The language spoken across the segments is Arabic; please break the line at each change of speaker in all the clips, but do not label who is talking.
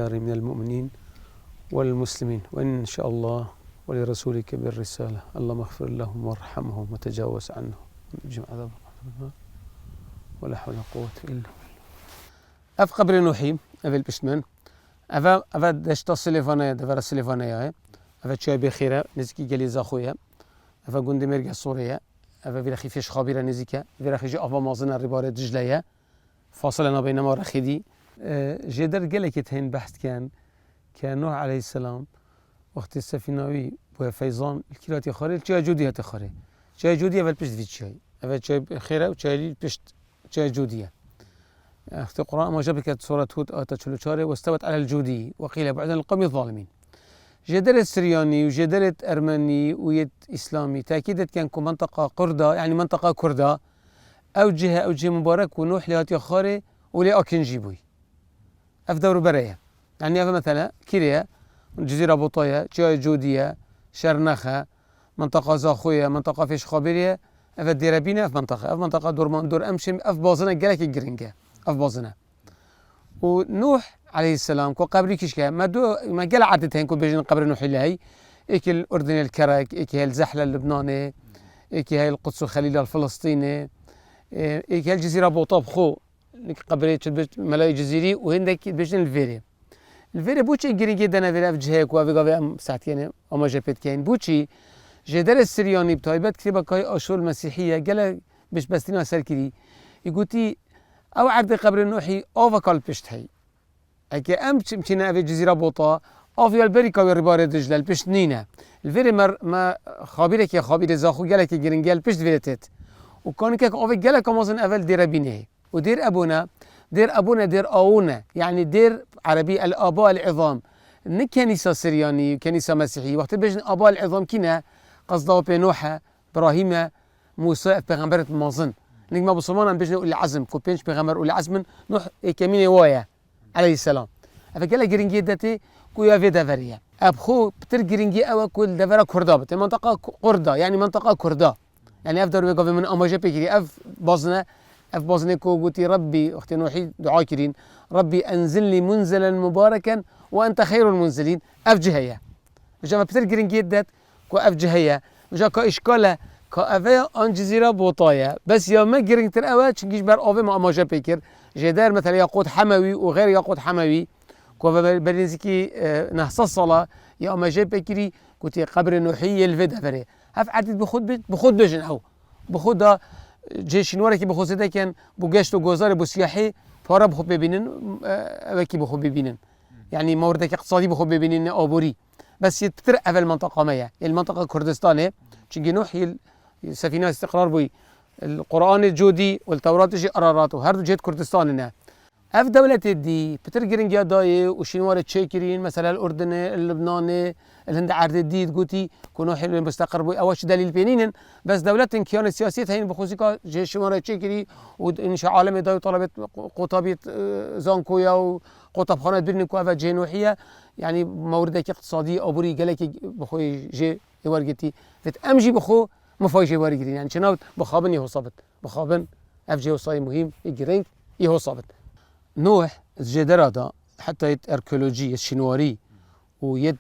الأخيار من المؤمنين والمسلمين، وإن شاء الله ولرسولك بالرسالة، اللهم اغفر لهم وارحمهم وتجاوز عنهم جمع عذاب ولا حول ولا قوة إلا بالله. اف قبر نوحي اول بشمن اف دشتا سليفانيا دفر سليفانيا اف تشاي بخيره نزكي جليزا خويا اف گوند مرگ سوريا اف بيرخي فيش خابيره نزيكا بيرخي افا مازن الرباره دجليه فاصلنا بينما رخيدي جدر جلكت هين بحث كان نوح عليه السلام وقت السفيناوي وفيضان الكيلات خاري تشاي جوديه تخاري تشاي جوديه اول بيش في تشاي اف تشاي بخيره وتشاي بيش تشاي جوديه. اخت القرآن ما جابت سورة هود آية 34 واستوت على الجودي وقيل بعدا القوم الظالمين. جدرت سرياني وجدرت أرمني ويت إسلامي تأكيدت كان منطقة قردة يعني منطقة كردة أو جهة مبارك ونوح لهاتي خاري ولي أكن جيبوي أفدور برايا يعني أفا مثلا كيريا جزيرة بوطايا جاي جودية شرنخة منطقة زاخوية منطقة فيش خابرية أفا ديرابينا في منطقة دور أمشم أف بازنا جالك الجرينجا أف بازنا. ونوح عليه السلام كو قبري كيشكا ما قال عدتين كو بيجن قبر نوح اللي إيك الأردن الكرك إيك هي الزحلة اللبناني إيك هي القدس الخليل الفلسطيني إيك هي الجزيرة بوطاب خو قبري ملاي جزيري وهندك بيجن الفيري بوشي جرين جدا نفير أف جهيك وافي قافي ساعتين أما جابت كاين بوشي جدار السرياني بتايبات كتبا كاي أشور المسيحية قال بش بستين وسال كري يقولي أو عرض قبر النوحي أوفا كالبشت هي أكي أم تمشينا في جزيرة بوطا أو في البريكا والربارة دجلة البشت نينا الفيري ما خابرك يا خابر زاخو قالك جرينجال بشت فيرتت وكان كيك أوفي قالك مازن أول دير بينه ودير أبونا دير أونا يعني دير عربي الآباء العظام نكنيسة سرياني كنيسة مسيحية وقت بيجن آباء العظام كنا قصده بنوحة إبراهيم موسى بيغمبرة مازن نجمع بصمان بيجن أولي عزم كوبينش بيغمر أولي عزم نوح كمين وايا عليه السلام أفكلا جرينجي داتي كويا في دافريا أبخو بتر جرينجي أو كل دافرا كردا بت منطقة قردا يعني منطقة كردا يعني أفدر بيقف من أماجة بيجري أف بازنا كو قوتي ربي أختي نوحي دعاء كرين ربي أنزل لي منزلا مباركا وأنت خير المنزلين أف جهية جا بتر جرينجي دات كو أف جهية جا كإشكالة كأفيا عن جزيرة بوطايا بس يا ما جرين ترأوا تشجيش بر أوفي ما أماجة بيكر جدار مثلا ياقوت حموي وغير ياقوت حموي كو برنزكي نحص الصلاة يا أماجة بيكري كنت قبر نوحي الفدا فري هف عدد بخود بجن أو بخود جيش نوركي بخود زده كان بوجشت وجوزار بسياحي فارا بخود ببينن وكي بخود ببينن يعني موردك اقتصادي بخود ببينن أبوري بس يتتر أول منطقة مايا المنطقة كردستان تشجي نوحي سفينة استقرار بوي القرآن الجودي والتوراة تجي قراراته هردو جهة كردستاننا اف دولة دي بترجرين جاداي وشنوار تشيكرين مثلا الأردن اللبناني الهند عرض دي تقولي كونوا حلوين مستقر بوي أواش دليل بينين بس دولة كيان السياسية هين بخصوص جه شنوار تشيكري وإنشاء عالمي داي طلبت قطابية زانكويا وقطب خانات برنكو أفا جه نوحية يعني موردك اقتصادي أبوري قالك بخوي جه يورجتي فتأمجي بخو مفايش يورجرين يعني شنو بخابن يهو صابت بخابن اف جي وصاي مهم يجرين يهو صابت نوح جدرادا حتى يد أركيولوجي الشنواري ويد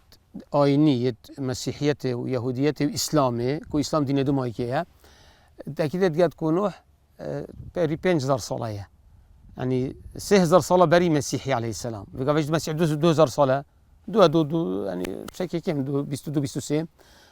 آيني يد مسيحيته ويهوديته وإسلامي كو إسلام دين دوما يكيها تأكيد قد كو نوح بري 5000 صلاة يعني 6000 صلاة بري مسيحي عليه السلام بقى مسيح 2000 صلاة دو يعني بشكل كم 22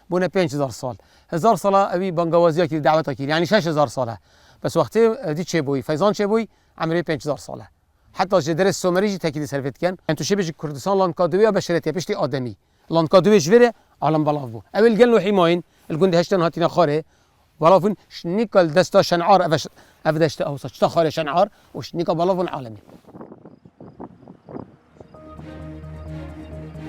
بونا 5000 صلاة 1000 صلاة أبي بنجوازية كي دعوتك يعني 6000 صلاة بس وقتها دي تشيبوي فيزان تشيبوي عملي 5000 صلاة حتى جدار السومريجي تأكيد سلفت كان أنتو شبه كردستان لانكادوية بشرتها بشتي آدمي لانكادوية جفرة عالم بلافبو أول قالوا حماين الجند هشتن هاتينا خاره بلافون شنيكال دستا شنعار أفدشت أوسط شتا خاره شنعار وشنيكا بلافون عالمي